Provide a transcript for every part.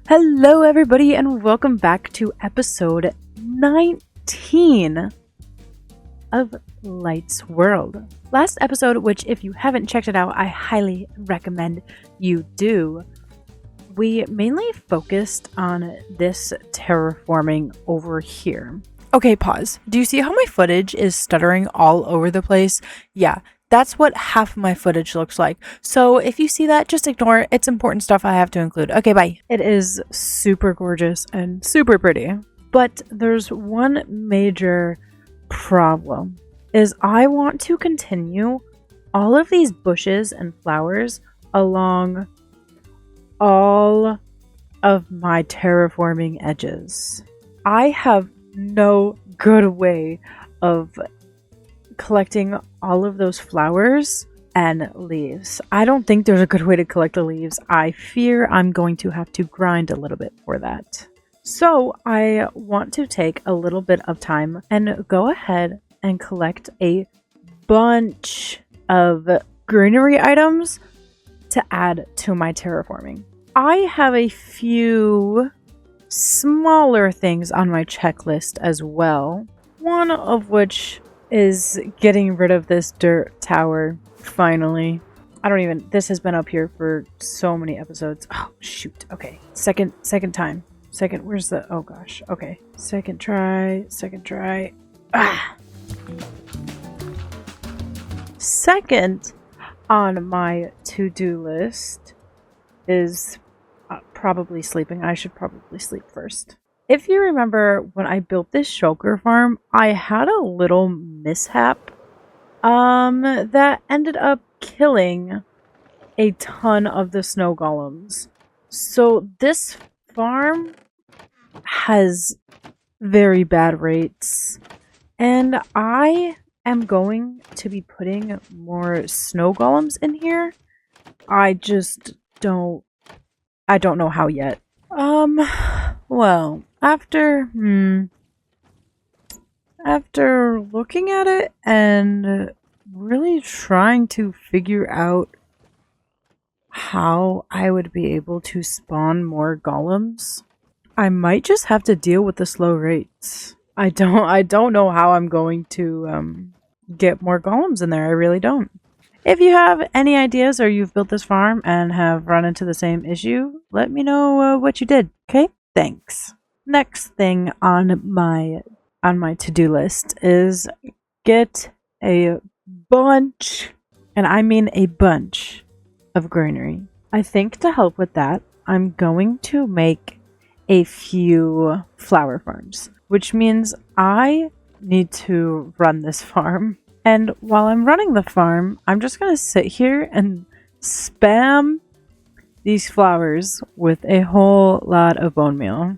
Hello, everybody, and welcome back to episode 19 of Light's World. Last episode, which if you haven't checked it out, I highly recommend you do. We mainly focused on this terraforming over here. Okay, pause. Do you see how my footage is stuttering all over the place? Yeah, that's what half of my footage looks like. So if you see that, just ignore it. It's important stuff I have to include. Okay, bye. It is super gorgeous and super pretty. But there's one major problem is I want to continue all of these bushes and flowers along all of my terraforming edges. I have no good way of collecting all of those flowers and leaves. I don't think there's a good way to collect the leaves. I fear I'm going to have to grind a little bit for that. So I want to take a little bit of time and go ahead and collect a bunch of greenery items to add to my terraforming. I have a few smaller things on my checklist as well. One of which is getting rid of this dirt tower, finally. This has been up here for so many episodes. Oh, shoot. Okay. Second time. Where's the, oh gosh. Okay. Second try. Ah! Second on my to-do list is probably sleeping. I should probably sleep first. If you remember when I built this shulker farm, I had a little mishap that ended up killing a ton of the snow golems. So this farm has very bad rates, and I am going to be putting more snow golems in here. I don't know how yet. Well, after looking at it and really trying to figure out how I would be able to spawn more golems, I might just have to deal with the slow rates. I don't know how I'm going to get more golems in there. I really don't. If you have any ideas or you've built this farm and have run into the same issue, let me know what you did, okay? Thanks. Next thing on my to-do list is get a bunch, and I mean a bunch, of greenery. I think to help with that, I'm going to make a few flower farms, which means I need to run this farm. And while I'm running the farm, I'm just going to sit here and spam these flowers with a whole lot of bone meal.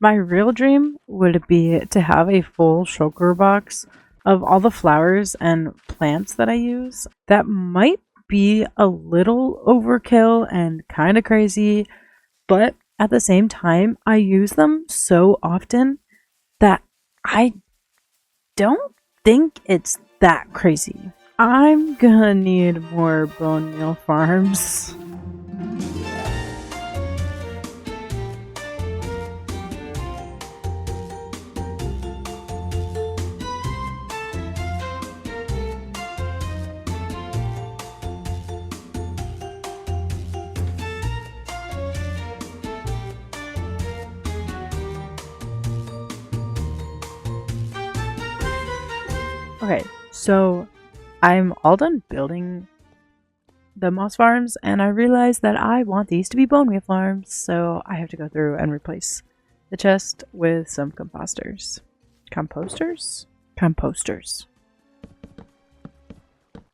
My real dream would be to have a full shulker box of all the flowers and plants that I use. That might be a little overkill and kind of crazy, but at the same time, I use them so often that I don't think it's that crazy. I'm gonna need more bone meal farms. Okay, so I'm all done building the moss farms, and I realized that I want these to be bone meal farms, so I have to go through and replace the chest with some composters. Composters.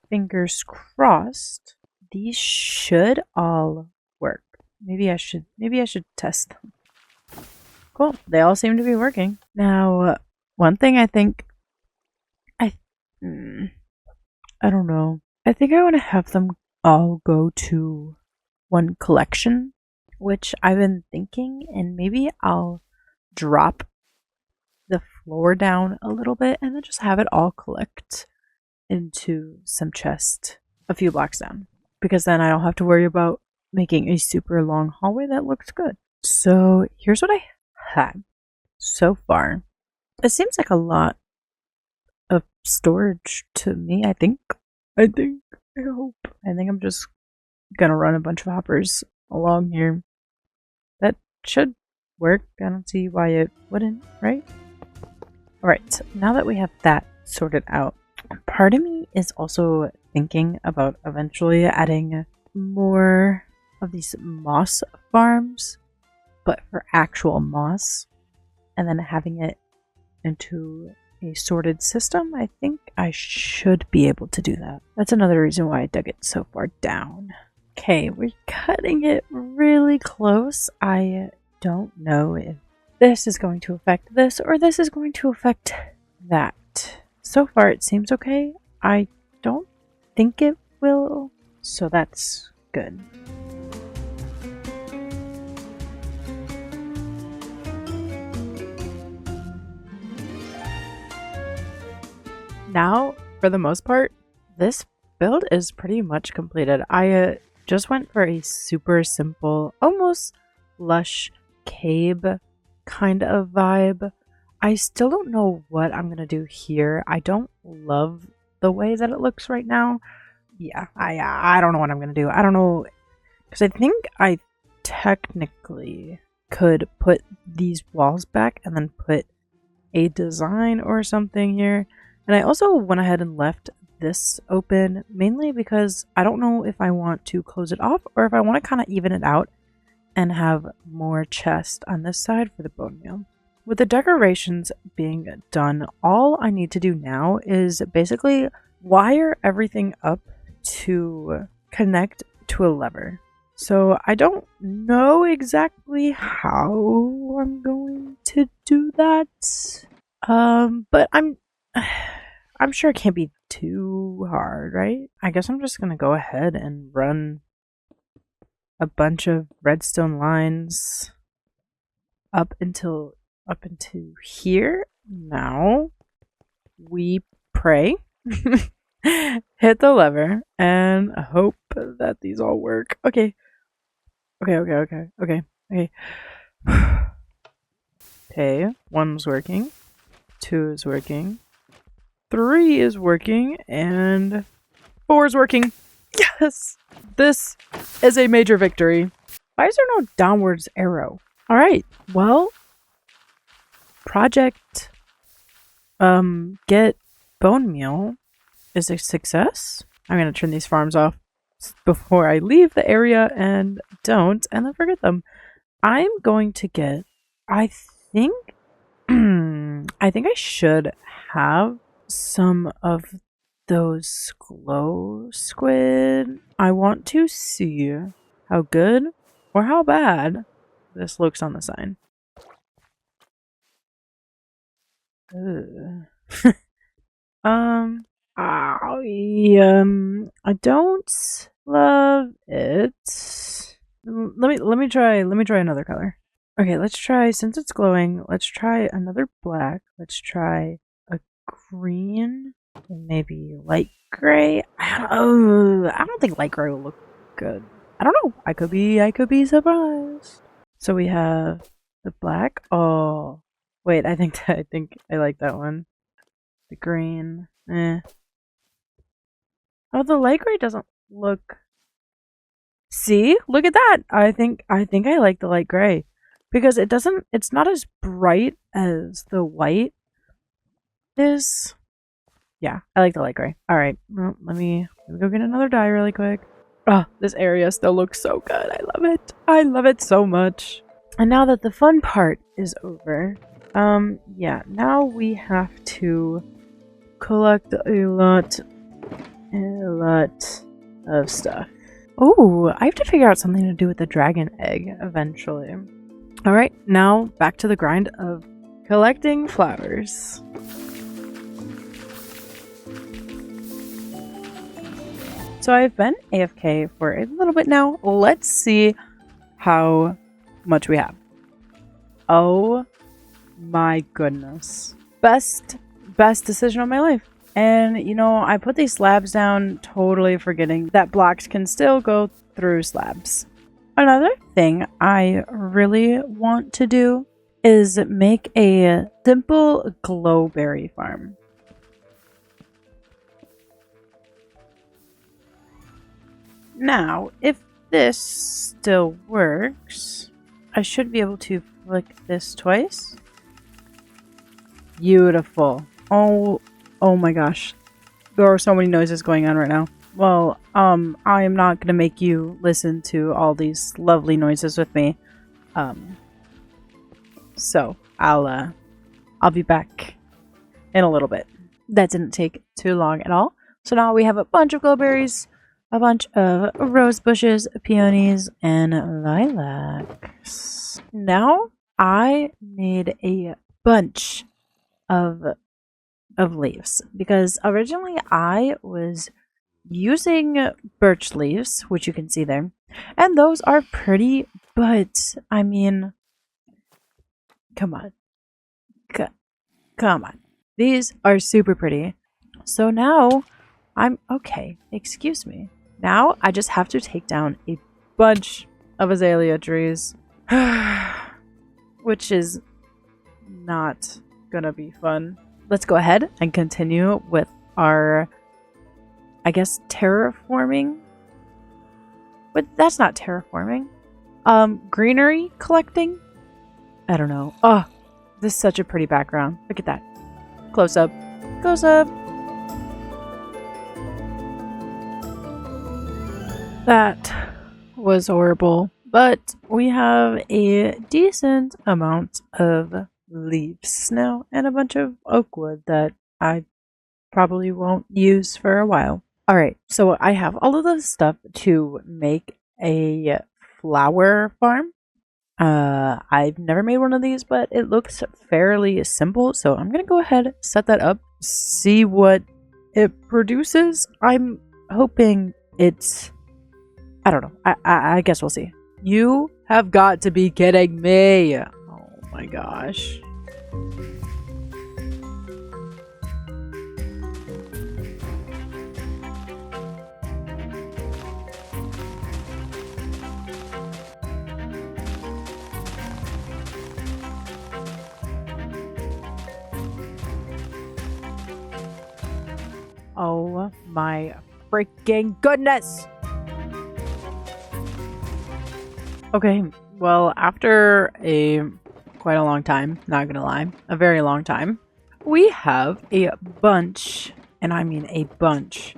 Fingers crossed. These should all work. Maybe I should test them. Cool. They all seem to be working. Now, one thing I think I don't know. I think I want to have them all go to one collection. which I've been thinking, and maybe I'll drop the floor down a little bit and then just have it all collect into some chest a few blocks down, because then I don't have to worry about making a super long hallway that looks good. So here's what I had so far. It seems like a lot of storage to me. I hope. I think I'm just gonna run a bunch of hoppers along here. That should work. I don't see why it wouldn't, right? Alright, so now that we have that sorted out, part of me is also thinking about eventually adding more of these moss farms, but for actual moss, and then having it into a sorted system. I think I should be able to do that. That's another reason why I dug it so far down. Okay, we're cutting it really close. I don't know if this is going to affect this or this is going to affect that. So far it seems okay. I don't think it will, so that's good. Now, for the most part, this build is pretty much completed. I just went for a super simple, almost lush cave kind of vibe. I still don't know what I'm going to do here. I don't love the way that it looks right now. Yeah, I don't know what I'm going to do. I don't know, because I think I technically could put these walls back and then put a design or something here. And I also went ahead and left this open mainly because I don't know if I want to close it off or if I want to kind of even it out and have more chest on this side for the bone meal. With the decorations being done, all I need to do now is basically wire everything up to connect to a lever. So I don't know exactly how I'm going to do that. But I'm sure it can't be too hard, right? I guess I'm just gonna go ahead and run a bunch of redstone lines up into here. Now we pray, hit the lever, and hope that these all work. Okay. Okay, 1's working, 2 is working, 3 is working, and 4 is working. Yes! This is a major victory. Why is there no downwards arrow? Alright, well, project get bone meal is a success. I'm going to turn these farms off before I leave the area and don't, and then forget them. I'm going to get, I think I should have some of those glow squid. I want to see how good or how bad this looks on the sign. I don't love it. Let me try another color. Okay, let's try, since it's glowing, let's try another black. Let's try a green and maybe light gray. I don't think light gray will look good. I don't know. I could be surprised. So we have the black. Oh, wait, I think I like that one. The green. Oh, the light gray doesn't look. See? Look at that. I think I like the light gray. Because it's not as bright as the white is. Yeah, I like the light gray. Alright, well, let me go get another dye really quick. Oh, this area still looks so good. I love it. I love it so much. And now that the fun part is over, yeah, now we have to collect a lot of stuff. Oh, I have to figure out something to do with the dragon egg eventually. Alright, now back to the grind of collecting flowers. So I've been AFK for a little bit now. Let's see how much we have. Oh my goodness. Best decision of my life. And I put these slabs down totally forgetting that blocks can still go through slabs. Another thing I really want to do is make a simple glowberry farm. Now, if this still works, I should be able to flick this twice. Beautiful. Oh my gosh. There are so many noises going on right now. Well, I am not going to make you listen to all these lovely noises with me. So I'll be back in a little bit. That didn't take too long at all. So now we have a bunch of glowberries, a bunch of rose bushes, peonies, and lilacs. Now I need a bunch of leaves because originally I was using birch leaves, which you can see there, and those are pretty, but I mean, come on, come on, these are super pretty. So now I'm okay. Excuse me. Now I just have to take down a bunch of azalea trees, which is not gonna be fun. Let's go ahead and continue with our, I guess, terraforming. But that's not terraforming. Greenery collecting? I don't know. Oh, this is such a pretty background. Look at that. Close up. Close up. That was horrible. But we have a decent amount of leaves now and a bunch of oak wood that I probably won't use for a while. Alright, so I have all of the stuff to make a flower farm. I've never made one of these, but it looks fairly simple, so I'm gonna go ahead, set that up, see what it produces. I'm hoping it's, I don't know, I guess we'll see. You have got to be kidding me. Oh my gosh. Oh my freaking goodness. Okay, well, after quite a long time, not gonna lie, a very long time, we have a bunch, and I mean a bunch,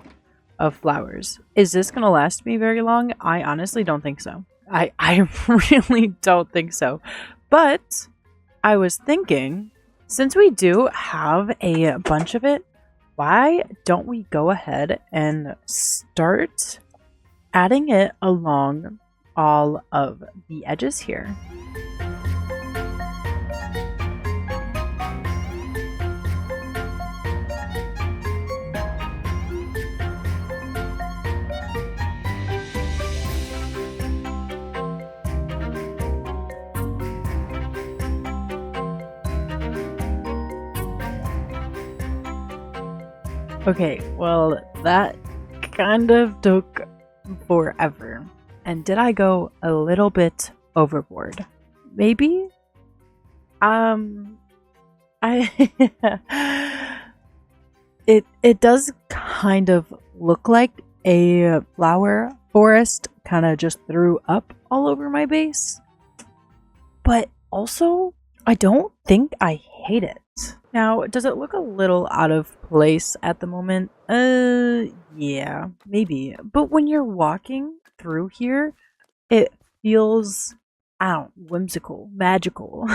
of flowers. Is this gonna last me very long? I honestly don't think so. I really don't think so. But I was thinking, since we do have a bunch of it, why don't we go ahead and start adding it along all of the edges here? Okay, well, that kind of took forever. And did I go a little bit overboard? Maybe? I it does kind of look like a flower forest kind of just threw up all over my base. But also, I don't think I hate it. Now, does it look a little out of place at the moment? Yeah, maybe. But when you're walking through here, it feels, I don't know, whimsical, magical.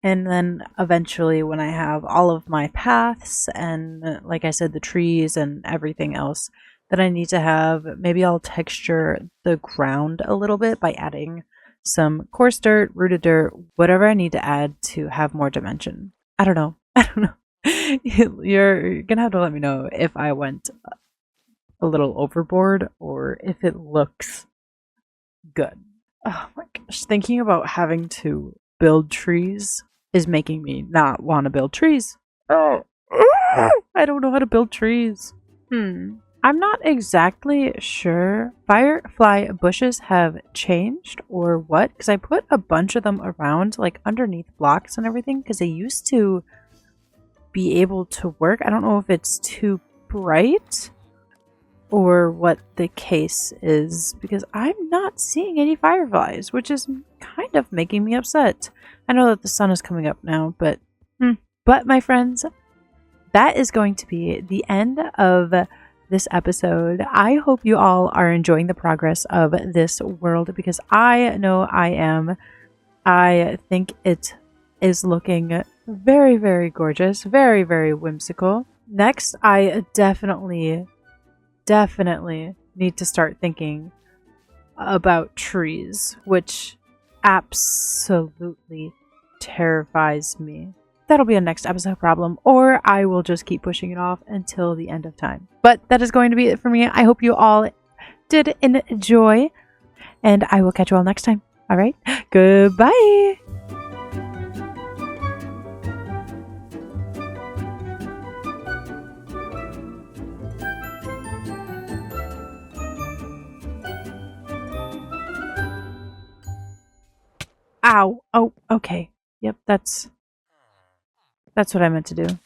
And then eventually when I have all of my paths and, like I said, the trees and everything else that I need to have, maybe I'll texture the ground a little bit by adding some coarse dirt, rooted dirt, whatever I need to add to have more dimension. I don't know. I don't know. You're gonna have to let me know if I went a little overboard or if it looks good. Oh my gosh, thinking about having to build trees is making me not want to build trees. Oh, I don't know how to build trees. I'm not exactly sure. Firefly bushes have changed or what, because I put a bunch of them around, like underneath blocks and everything, because they used to be able to work. I don't know if it's too bright or what the case is, because I'm not seeing any fireflies, which is kind of making me upset. I know that the sun is coming up now, but my friends, that is going to be the end of this episode. I hope you all are enjoying the progress of this world, because I know I am. I think it is looking very, very gorgeous, very, very whimsical. Next, I definitely need to start thinking about trees, which absolutely terrifies me. That'll be a next episode problem, or I will just keep pushing it off until the end of time. But that is going to be it for me. I hope you all did enjoy, and I will catch you all next time. All right, goodbye. Ow. Oh, okay. Yep, that's what I meant to do.